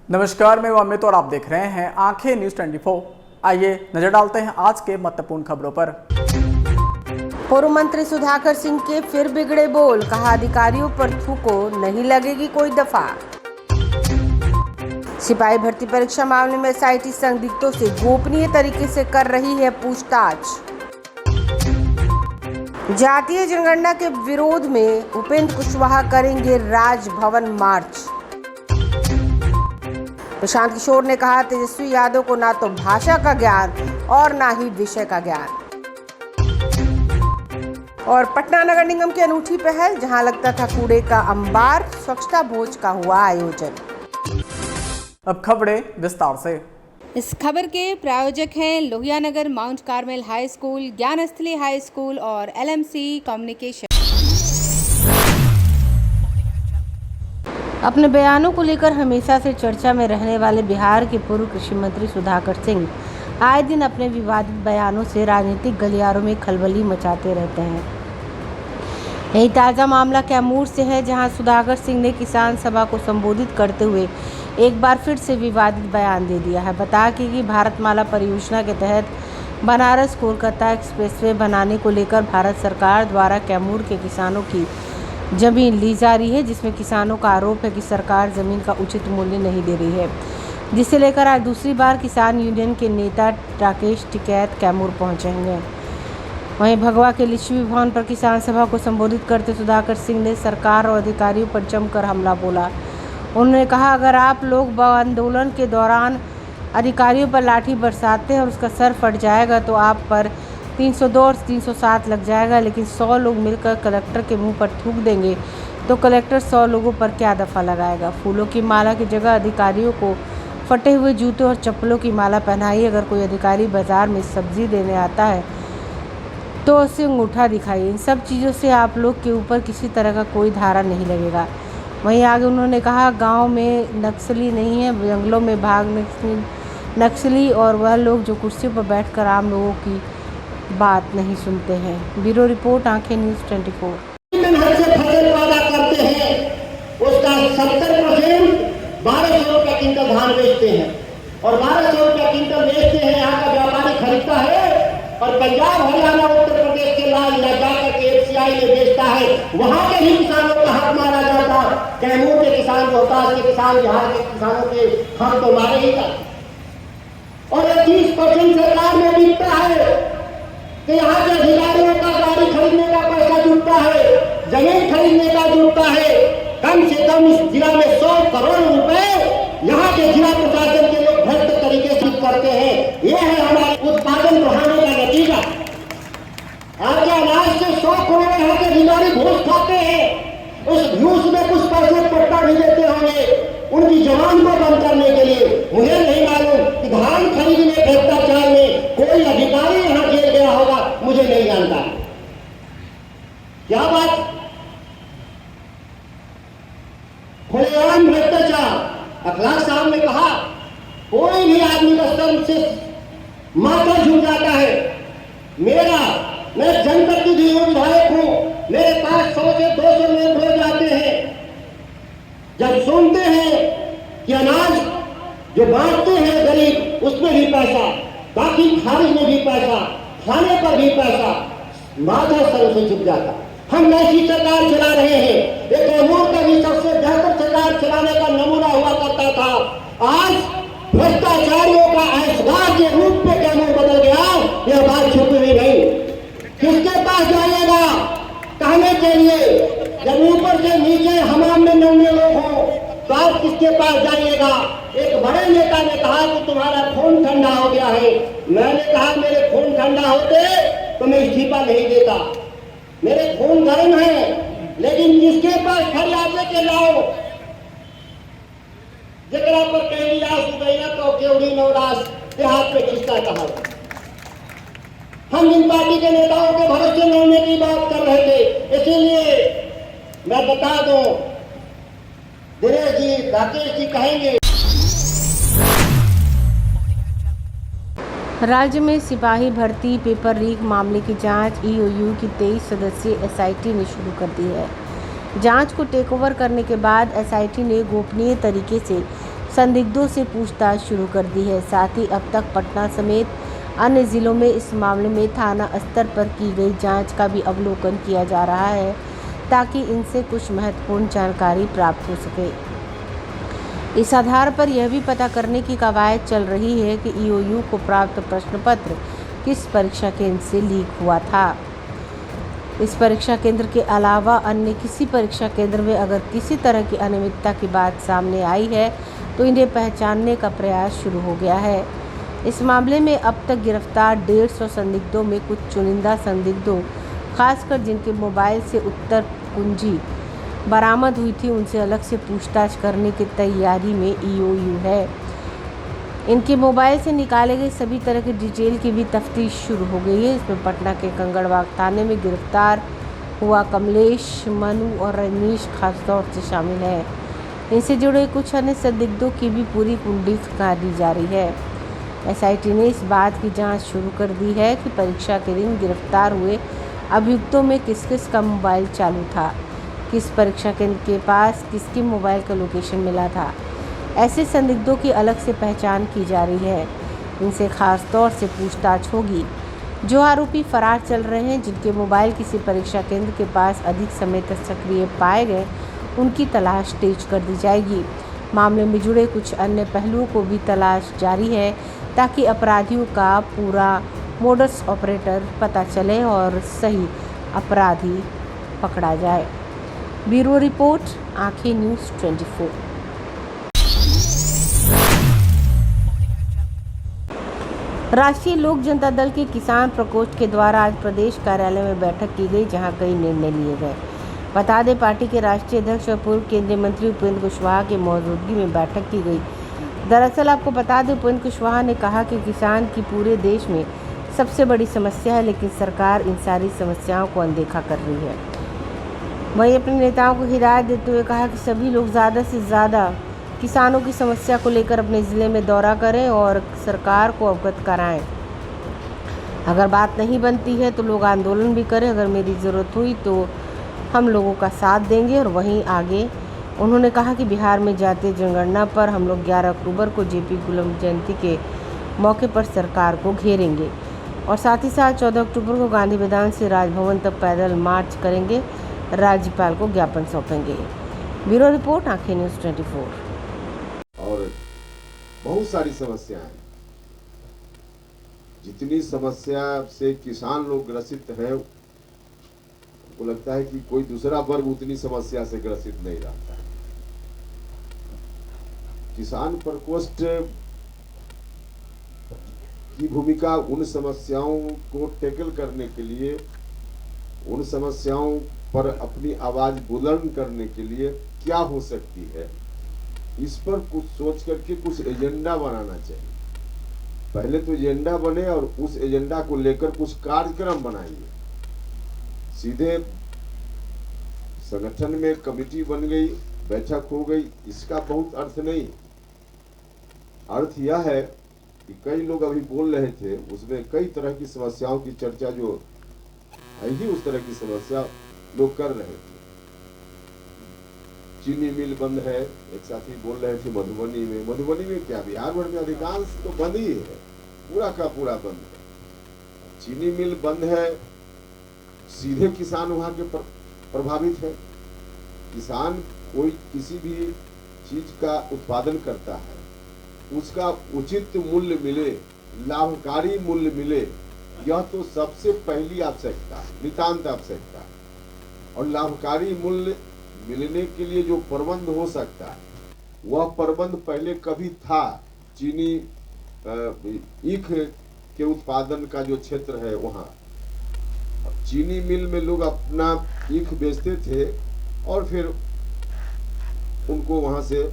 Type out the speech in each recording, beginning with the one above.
नमस्कार, मैं अमित और आप देख रहे हैं आंखें न्यूज 24। आइए नजर डालते हैं आज के महत्वपूर्ण खबरों पर। पूर्व मंत्री सुधाकर सिंह के फिर बिगड़े बोल, कहा अधिकारियों पर थूको, नहीं लगेगी कोई दफा। सिपाही भर्ती परीक्षा मामले में एसआईटी संदिग्धों से गोपनीय तरीके से कर रही है पूछताछ। जातीय जनगणना के विरोध में उपेंद्र कुशवाहा करेंगे राजभवन मार्च। प्रशांत किशोर ने कहा, तेजस्वी यादव को ना तो भाषा का ज्ञान और ना ही विषय का ज्ञान। और पटना नगर निगम की अनूठी पहल, जहां लगता था कूड़े का अंबार, स्वच्छता भोज का हुआ आयोजन। अब खबरें विस्तार से। इस खबर के प्रायोजक हैं Lohianagar mount Carmel high school, Gyansthali high school और एलएमसी कम्युनिकेशन। अपने बयानों को लेकर हमेशा से चर्चा में रहने वाले बिहार के पूर्व कृषि मंत्री सुधाकर सिंह आए दिन अपने विवादित बयानों से राजनीतिक गलियारों में खलबली मचाते रहते हैं। यही ताज़ा मामला कैमूर से है, जहां सुधाकर सिंह ने किसान सभा को संबोधित करते हुए एक बार फिर से विवादित बयान दे दिया है। बता कि भारतमाला परियोजना के तहत बनारस कोलकाता एक्सप्रेसवे बनाने को लेकर भारत सरकार द्वारा कैमूर के किसानों की जमीन ली जा रही है, जिसमें किसानों का आरोप है कि सरकार जमीन का उचित मूल्य नहीं दे रही है, जिसे लेकर आज दूसरी बार किसान यूनियन के नेता राकेश टिकैत कैमूर पहुंचेंगे। वहीं भगवा के लिच्छवी भवन पर किसान सभा को संबोधित करते सुधाकर सिंह ने सरकार और अधिकारियों पर जमकर हमला बोला। उन्होंने कहा, अगर आप लोग आंदोलन के दौरान अधिकारियों पर लाठी बरसाते हैं और उसका सर फट जाएगा तो आप पर 302 और 307 लग जाएगा, लेकिन 100 लोग मिलकर कलेक्टर के मुंह पर थूक देंगे तो कलेक्टर 100 लोगों पर क्या दफा लगाएगा। फूलों की माला की जगह अधिकारियों को फटे हुए जूते और चप्पलों की माला पहनाइए। अगर कोई अधिकारी बाजार में सब्जी देने आता है तो उसे अंगूठा दिखाइए। इन सब चीज़ों से आप लोग के ऊपर किसी तरह का कोई धारा नहीं लगेगा। वहीं आगे उन्होंने कहा, गाँव में नक्सली नहीं है, जंगलों में भाग नक्सली और वह लोग जो कुर्सियों पर बैठकर आम लोगों की बात नहीं सुनते हैं। ब्यूरो रिपोर्ट, आंखें न्यूज 24। फसल पैदा करते हैं, उसका 70% 1200 रुपये क्विंटल धान बेचते हैं और 1200 रुपये क्विंटल बेचते हैं। यहाँ का व्यापारी खरीदता है और पंजाब, हरियाणा, उत्तर प्रदेश के लाल जाकर के एफसीआई में बेचता है। वहाँ के ही किसानों का हक मारा जाता। कैमूर के किसान, रोहतास के किसान, बिहार के किसानों के हक तो मारे ही जाते। और 30% सरकार में बिकता है कि यहाँ के अधिकारियों का गाड़ी खरीदने का पैसा जुटता है, जमीन खरीदने का जुटता है। कम से कम इस जिला में 100 करोड़ रुपए यहाँ के जिला प्रशासन के लोग भ्रष्ट तरीके से करते हैं। यह है हमारे उत्पादन बढ़ाने का नतीजा। आज अनाज से 100 करोड़ यहाँ के अधिकारी घूस खाते हैं। उस घूस में कुछ पैसे पट्टा भी देते होंगे उनकी जवान को बंद करने के लिए। मुझे नहीं मालूम कि धान खरीदने भ्रष्टाचार में कोई अधिकारी यहाँ जेल गया होगा, मुझे नहीं जानता। क्या बात, खुलेआम भ्रष्टाचार। अखलाक साहब ने कहा, कोई भी आदमी का सर से माथा झुक जाता है। मैं जनप्रतिनिधि हूं, विधायक हूं, मेरे पास 100 से 200 लोग रोज आते हैं। जब सुनते हैं कि अनाज जो बांटते हैं गरीब, उसमें भी पैसा, बाकी खारिज में भी पैसा, खाने पर भी पैसा, माथा सर से झुक जाता। हम ऐसी सरकार चला रहे हैं। एक कैमूर का भी सबसे बेहतर सरकार चलाने का नमूना हुआ करता था। आज भ्रष्टाचारियों का ऐशबाज के रूप में कैमूर बदल गया। यह बात छुपी हुई नहीं। किसके पास जाइएगा कहने के लिए? जब ऊपर से नीचे हमाम में नंगे लोग हों तो आप किसके पास जाइएगा? एक बड़े नेता ने कहा कि तुम्हारा खून ठंडा हो गया है। मैंने कहा, मेरे खून ठंडा होते तो मैं इस्तीफा नहीं देता। मेरे खून गर्म है, लेकिन जिसके पास फरियादे के लाओ, जगरा पर कहली आस गई ना तो केवड़ी नवरास देहात में किसका कहा। हम इन पार्टी के नेताओं के भरोसे लेने की बात कर रहे थे। इसीलिए मैं बता दूं, दिनेश जी, राकेश जी कहेंगे। राज्य में सिपाही भर्ती पेपर लीक मामले की जांच ईओयू की 23 सदस्यीय एसआईटी ने शुरू कर दी है। जांच को टेकओवर करने के बाद एसआईटी ने गोपनीय तरीके से संदिग्धों से पूछताछ शुरू कर दी है। साथ ही अब तक पटना समेत अन्य जिलों में इस मामले में थाना स्तर पर की गई जांच का भी अवलोकन किया जा रहा है ताकि इनसे कुछ महत्वपूर्ण जानकारी प्राप्त हो सके। इस आधार पर यह भी पता करने की कवायद चल रही है कि ईओयू को प्राप्त प्रश्न पत्र किस परीक्षा केंद्र से लीक हुआ था। इस परीक्षा केंद्र के अलावा अन्य किसी परीक्षा केंद्र में अगर किसी तरह की अनियमितता की बात सामने आई है तो इन्हें पहचानने का प्रयास शुरू हो गया है। इस मामले में अब तक गिरफ्तार 150 संदिग्धों में कुछ चुनिंदा संदिग्धों, खासकर जिनके मोबाइल से उत्तर कुंजी बरामद हुई थी, उनसे अलग से पूछताछ करने की तैयारी में ईओयू है। इनके मोबाइल से निकाले गए सभी तरह के डिटेल की भी तफ्तीश शुरू हो गई है। इसमें पटना के कंगड़बाग थाने में गिरफ्तार हुआ कमलेश, मनु और रजनीश खासतौर से शामिल है। इनसे जुड़े कुछ अन्य संदिग्धों की भी पूरी कुंडली खंगाली जा रही है। एसआईटी ने इस बात की जांच शुरू कर दी है कि परीक्षा के दिन गिरफ्तार हुए अभियुक्तों में किस किस का मोबाइल चालू था, किस परीक्षा केंद्र के पास किसके मोबाइल का लोकेशन मिला था। ऐसे संदिग्धों की अलग से पहचान की जा रही है। इनसे खास तौर से पूछताछ होगी। जो आरोपी फरार चल रहे हैं, जिनके मोबाइल किसी परीक्षा केंद्र के पास अधिक समय तक सक्रिय पाए गए, उनकी तलाश तेज कर दी जाएगी। मामले में जुड़े कुछ अन्य पहलुओं को भी तलाश जारी है ताकि अपराधियों का पूरा मोडस ऑपरेटर पता चले और सही अपराधी पकड़ा जाए। ब्यूरो रिपोर्ट, आंखें न्यूज़ 24। राष्ट्रीय लोक जनता दल के किसान प्रकोष्ठ के द्वारा आज प्रदेश कार्यालय में बैठक की गई, जहां कई निर्णय लिए गए। बता दें, पार्टी के राष्ट्रीय अध्यक्ष और पूर्व केंद्रीय मंत्री उपेंद्र कुशवाहा की मौजूदगी में बैठक की गई। दरअसल आपको बता दें, उपेंद्र कुशवाहा ने कहा कि किसान की पूरे देश में सबसे बड़ी समस्या है, लेकिन सरकार इन सारी समस्याओं को अनदेखा कर रही है। वहीं अपने नेताओं को हिदायत देते हुए कहा कि सभी लोग ज़्यादा से ज़्यादा किसानों की समस्या को लेकर अपने ज़िले में दौरा करें और सरकार को अवगत कराएं। अगर बात नहीं बनती है तो लोग आंदोलन भी करें। अगर मेरी ज़रूरत हुई तो हम लोगों का साथ देंगे। और वहीं आगे उन्होंने कहा कि बिहार में जातीय जनगणना पर हम लोग 11 अक्टूबर को जेपी गुलाम जयंती के मौके पर सरकार को घेरेंगे और साथ ही साथ 14 अक्टूबर को गांधी मैदान से राजभवन तक पैदल मार्च करेंगे, राज्यपाल को ज्ञापन सौंपेंगे। ब्यूरो रिपोर्ट, आंखें न्यूज़ 24। और बहुत सारी समस्याएं हैं। जितनी समस्या से किसान लोग ग्रसित है, उनको लगता है कि कोई दूसरा वर्ग उतनी समस्या से ग्रसित नहीं रहता है। किसान प्रकोष्ठ की भूमिका उन समस्याओं को टैकल करने के लिए, उन समस्याओं पर अपनी आवाज बुलंद करने के लिए क्या हो सकती है, इस पर कुछ सोच करके कुछ एजेंडा बनाना चाहिए। पहले तो एजेंडा बने और उस एजेंडा को लेकर कुछ कार्यक्रम बनाइए। सीधे संगठन में कमेटी बन गई, बैठक हो गई, इसका बहुत अर्थ नहीं। अर्थ यह है कि कई लोग अभी बोल रहे थे, उसमें कई तरह की समस्याओं की चर्चा जो है ही उस तरह की समस्या लोग कर रहे थे। चीनी मिल बंद है, एक साथी बोल रहे थे मधुबनी में क्या, बिहार भर में अधिकांश तो बंद ही है, पूरा का पूरा बंद है। चीनी मिल बंद है, सीधे किसान वहां के प्रभावित है। किसान कोई किसी भी चीज का उत्पादन करता है, उसका उचित मूल्य मिले, लाभकारी मूल्य मिले, यह तो सबसे पहली आवश्यकता है, नितांत आवश्यकता है। और लाभकारी मूल्य मिलने के लिए जो प्रबंध हो सकता है, वह प्रबंध पहले कभी था। चीनी ईख के उत्पादन का जो क्षेत्र है, वहाँ चीनी मिल में लोग अपना ईख बेचते थे और फिर उनको वहाँ से।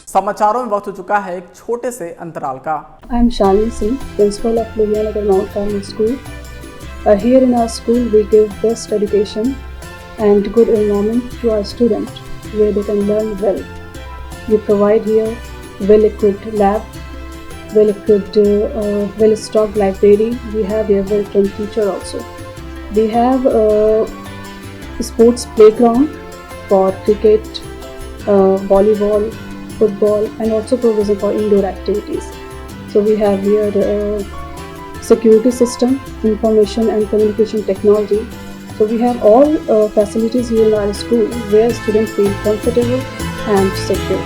समाचारों में वक्त हो चुका है एक छोटे से अंतराल का। I am Shalini Singh, principal of Lohiyanagar Mount Carmel School. Here in our school, we give best education and good environment to our students where they can learn well. We provide here well-equipped lab, well-equipped, well-stocked library. We have here well-trained teacher also. We have a sports playground for cricket, volleyball, football, and also provision for indoor activities. So we have here security system, information and communication technology. So we have all facilities here in our school where students feel comfortable and secure.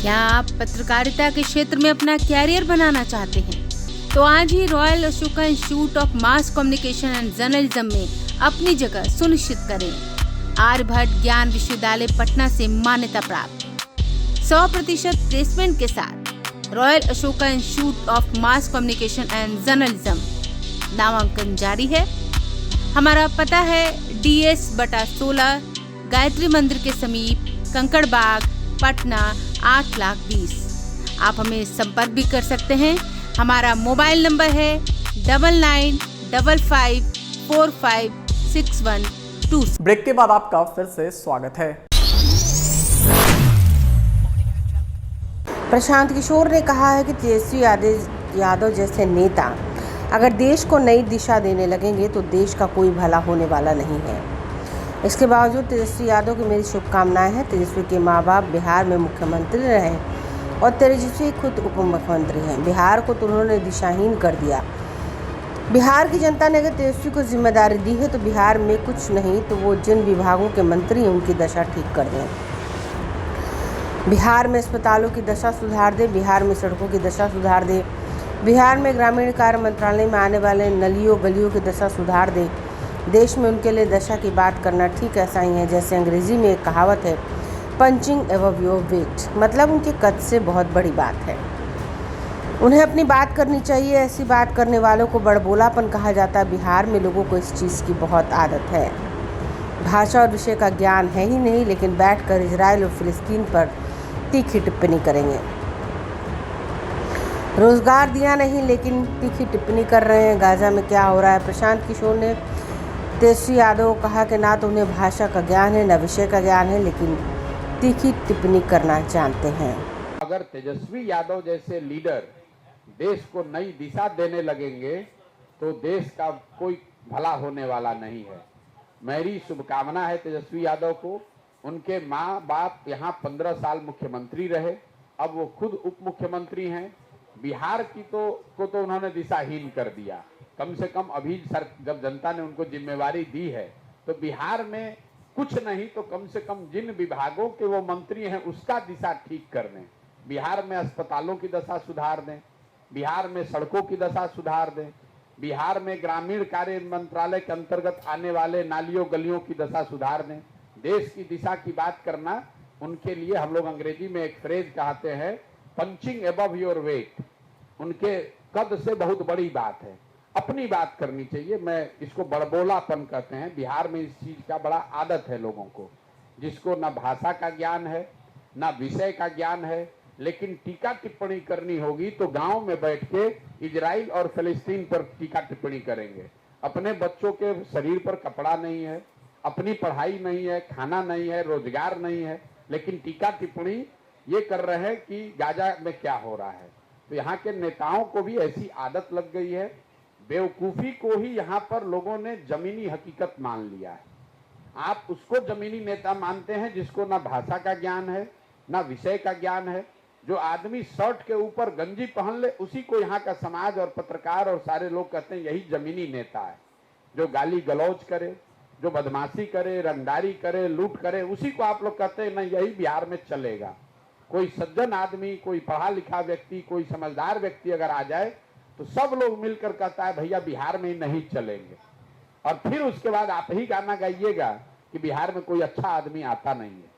क्या आप पत्रकारिता के क्षेत्र में अपना career बनाना चाहते हैं? तो आज ही Royal Ashoka Institute of Mass Communication and Journalism में अपनी जगह सुनिश्चित करें। आर्यभट्ट ज्ञान विश्वविद्यालय पटना से मान्यता प्राप्त 100% प्लेसमेंट के साथ royal Ashoka Institute of Mass Communication and journalism नामांकन जारी है। हमारा पता है DS/16 गायत्री मंदिर के समीप, कंकड़ बाग, पटना 8,20,000। आप हमें संपर्क भी कर सकते हैं। हमारा मोबाइल नंबर है 9955456126। ब्रेक के बाद आपका फिर से स्वागत है। प्रशांत किशोर ने कहा है कि तेजस्वी यादव जैसे नेता अगर देश को नई दिशा देने लगेंगे तो देश का कोई भला होने वाला नहीं है। इसके बावजूद तेजस्वी यादव की मेरी शुभकामनाएं हैं। तेजस्वी के माँ बाप बिहार में मुख्यमंत्री रहे और तेजस्वी खुद उप मुख्यमंत्री हैं। बिहार को तो उन्होंने दिशाहीन कर दिया। बिहार की जनता ने अगर तेजस्वी को जिम्मेदारी दी है तो बिहार में कुछ नहीं तो वो जिन विभागों के मंत्री हैं उनकी दशा ठीक कर दें। बिहार में अस्पतालों की दशा सुधार दे, बिहार में सड़कों की दशा सुधार दे, बिहार में ग्रामीण कार्य मंत्रालय में आने वाले नलियों गलियों की दशा सुधार दे। देश में उनके लिए दशा की बात करना ठीक ऐसा ही है जैसे अंग्रेजी में एक कहावत है, पंचिंग एबव योर वेट, मतलब उनके कद से बहुत बड़ी बात है। उन्हें अपनी बात करनी चाहिए। ऐसी बात करने वालों को बड़बोलापन कहा जाता है। बिहार में लोगों को इस चीज़ की बहुत आदत है। भाषा और विषय का ज्ञान है ही नहीं, लेकिन बैठकर इजराइल और फिलिस्तीन पर तीखी टिप्पणी करेंगे। रोजगार दिया नहीं लेकिन तीखी टिप्पणी कर रहे हैं। गाजा में क्या हो रहा है? प्रशांत किशोर ने तेजस्वी यादव को कहा कि ना तो उन्हें भाषा का ज्ञान है, ना विषय का ज्ञान है, लेकिन तीखी टिप्पणी करना जानते हैं। अगर तेजस्वी यादव जैसे लीडर देश को नई दिशा देने लगेंगे तो देश का कोई भला होने वाला नहीं है। मेरी शुभकामना है तेजस्वी यादव को। उनके माँ बाप यहाँ 15 साल मुख्यमंत्री रहे, अब वो खुद उप मुख्यमंत्री हैं। बिहार की को तो उन्होंने दिशाहीन कर दिया। कम से कम अभी जब जनता ने उनको जिम्मेवारी दी है तो बिहार में कुछ नहीं तो कम से कम जिन विभागों के वो मंत्री हैं उसका दिशा ठीक कर दें। बिहार में अस्पतालों की दशा सुधार दें, बिहार में सड़कों की दशा सुधार दें, बिहार में ग्रामीण कार्य मंत्रालय के अंतर्गत आने वाले नालियों गलियों की दशा सुधार दें। देश की दिशा की बात करना उनके लिए, हम लोग अंग्रेजी में एक फ्रेज कहते हैं, पंचिंग एबव योर वेट। उनके कद से बहुत बड़ी बात है। अपनी बात करनी चाहिए। मैं इसको बड़बोलापन कहते हैं। बिहार में इस चीज का बड़ा आदत है लोगों को, जिसको ना भाषा का ज्ञान है ना विषय का ज्ञान है, लेकिन टीका टिप्पणी करनी होगी तो गांव में बैठ के इजराइल और फिलिस्तीन पर टीका टिप्पणी करेंगे। अपने बच्चों के शरीर पर कपड़ा नहीं है, अपनी पढ़ाई नहीं है, खाना नहीं है, रोजगार नहीं है, लेकिन टीका टिप्पणी ये कर रहे हैं कि गाजा में क्या हो रहा है। तो यहाँ के नेताओं को भी ऐसी आदत लग गई है। बेवकूफी को ही यहाँ पर लोगों ने जमीनी हकीकत मान लिया है। आप उसको जमीनी नेता मानते हैं जिसको ना भाषा का ज्ञान है ना विषय का ज्ञान है। जो आदमी शर्ट के ऊपर गंजी पहन ले उसी को यहाँ का समाज और पत्रकार और सारे लोग कहते हैं यही जमीनी नेता है। जो गाली गलौज करे, जो बदमाशी करे, रंगदारी करे, लूट करे, उसी को आप लोग कहते हैं ना यही बिहार में चलेगा। कोई सज्जन आदमी, कोई पढ़ा लिखा व्यक्ति, कोई समझदार व्यक्ति अगर आ जाए तो सब लोग मिलकर कहता है भैया बिहार में ही नहीं चलेंगे। और फिर उसके बाद आप ही गाना गाइएगा कि बिहार में कोई अच्छा आदमी आता नहीं है।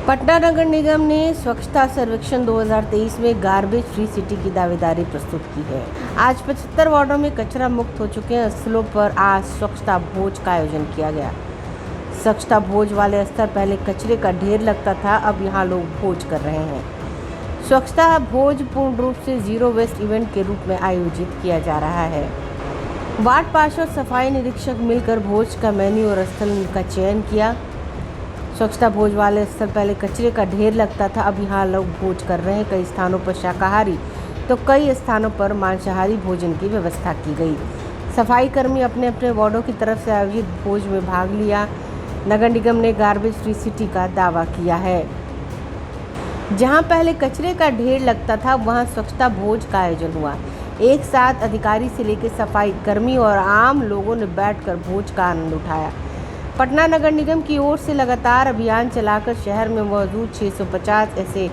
पटना नगर निगम ने स्वच्छता सर्वेक्षण 2023 में गार्बेज फ्री सिटी की दावेदारी प्रस्तुत की है। आज 75 वार्डों में कचरा मुक्त हो चुके हैं। स्थलों पर आज स्वच्छता भोज का आयोजन किया गया। स्वच्छता भोज वाले स्तर पहले कचरे का ढेर लगता था, अब यहाँ लोग भोज कर रहे हैं। स्वच्छता भोज पूर्ण रूप से जीरो वेस्ट इवेंट के रूप में आयोजित किया जा रहा है। वार्ड पार्षद और सफाई निरीक्षक मिलकर भोज का मेन्यू और स्थल का चयन किया। स्वच्छता भोज वाले स्थल पहले कचरे का ढेर लगता था, अब यहाँ लोग भोज कर रहे हैं। कई स्थानों पर शाकाहारी तो कई स्थानों पर मांसाहारी भोजन की व्यवस्था की गई। सफाई कर्मी अपने अपने वार्डों की तरफ से आयोजित भोज में भाग लिया। नगर निगम ने गार्बेज फ्री सिटी का दावा किया है। जहां पहले कचरे का ढेर लगता था, वहां स्वच्छता भोज का आयोजन हुआ। एक साथ अधिकारी से लेकर सफाई कर्मी और आम लोगों ने बैठकर भोज का आनंद उठाया। पटना नगर निगम की ओर से लगातार अभियान चलाकर शहर में मौजूद 650 ऐसे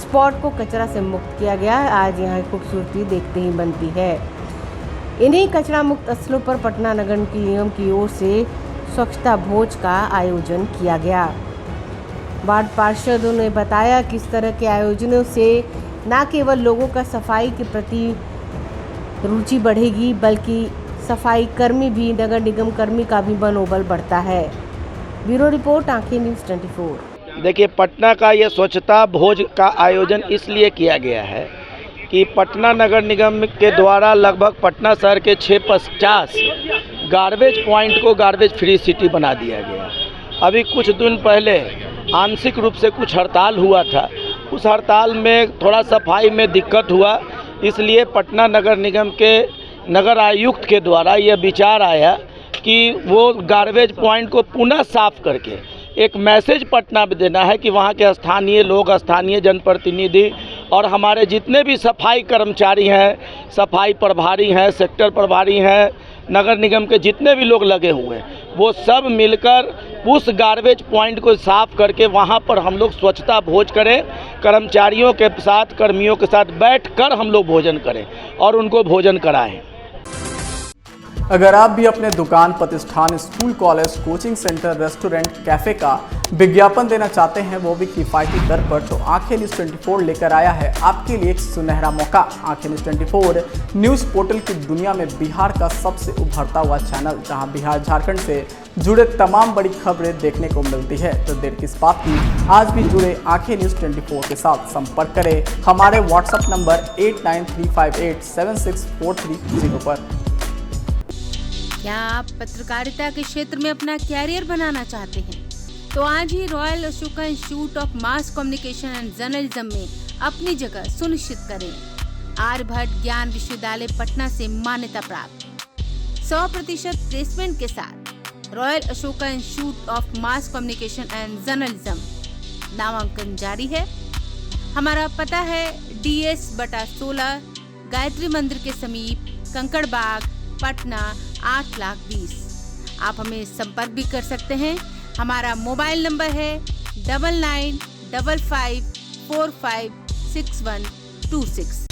स्पॉट को कचरा से मुक्त किया गया है। आज यहाँ की खूबसूरती देखते ही बनती है। इन्हीं कचरा मुक्त स्थलों पर पटना नगर निगम की ओर से स्वच्छता भोज का आयोजन किया गया। वार्ड पार्षदों ने बताया कि इस तरह के आयोजनों से न केवल लोगों का सफाई के प्रति रुचि बढ़ेगी, बल्कि सफाई कर्मी भी, नगर निगम कर्मी का भी मनोबल बढ़ता है। ब्यूरो रिपोर्ट, आंखें न्यूज़ 24। देखिए, पटना का ये स्वच्छता भोज का आयोजन इसलिए किया गया है कि पटना नगर निगम के द्वारा लगभग पटना शहर के 650 गार्बेज पॉइंट को गार्बेज फ्री सिटी बना दिया गया। अभी कुछ दिन पहले आंशिक रूप से कुछ हड़ताल हुआ था। उस हड़ताल में थोड़ा सफाई में दिक्कत हुआ, इसलिए पटना नगर निगम के नगर आयुक्त के द्वारा यह विचार आया कि वो गार्बेज पॉइंट को पुनः साफ करके एक मैसेज पटना में देना है कि वहाँ के स्थानीय लोग, स्थानीय जनप्रतिनिधि और हमारे जितने भी सफाई कर्मचारी हैं, सफाई प्रभारी हैं, सेक्टर प्रभारी हैं, नगर निगम के जितने भी लोग लगे हुए हैं, वो सब मिलकर उस गार्बेज पॉइंट को साफ करके वहाँ पर हम लोग स्वच्छता भोज करें। कर्मचारियों के साथ, कर्मियों के साथ बैठकर हम लोग भोजन करें और उनको भोजन कराएं। अगर आप भी अपने दुकान, प्रतिष्ठान, school, college, coaching centre, restaurant, cafe का विज्ञापन देना चाहते हैं, वो भी किफ़ायती दर पर, तो आंखें न्यूज़ 24 लेकर आया है आपके लिए एक सुनहरा मौका। आंखें न्यूज़ 24 न्यूज़ पोर्टल की दुनिया में बिहार का सबसे उभरता हुआ चैनल, जहां बिहार झारखंड से जुड़े तमाम बड़ी खबरें देखने को मिलती है। तो देर किस बात की, आज भी जुड़े आंखें न्यूज़ 24 के साथ। संपर्क करें हमारे व्हाट्सएप नंबर 8935876430 पर। क्या आप पत्रकारिता के क्षेत्र में अपना कैरियर बनाना चाहते हैं? तो आज ही Royal Ashoka Institute of Mass Communication and Journalism में अपनी जगह सुनिश्चित करें। आर्यभट्ट ज्ञान विश्वविद्यालय पटना से मान्यता प्राप्त 100% प्लेसमेंट के साथ royal Ashoka Institute of Mass Communication and journalism नामांकन जारी है। हमारा पता है DS/16 गायत्री मंदिर के समीप, कंकड़ बाग, पटना 8,20,000। आप हमें संपर्क भी कर सकते हैं। हमारा मोबाइल नंबर है 9955456126।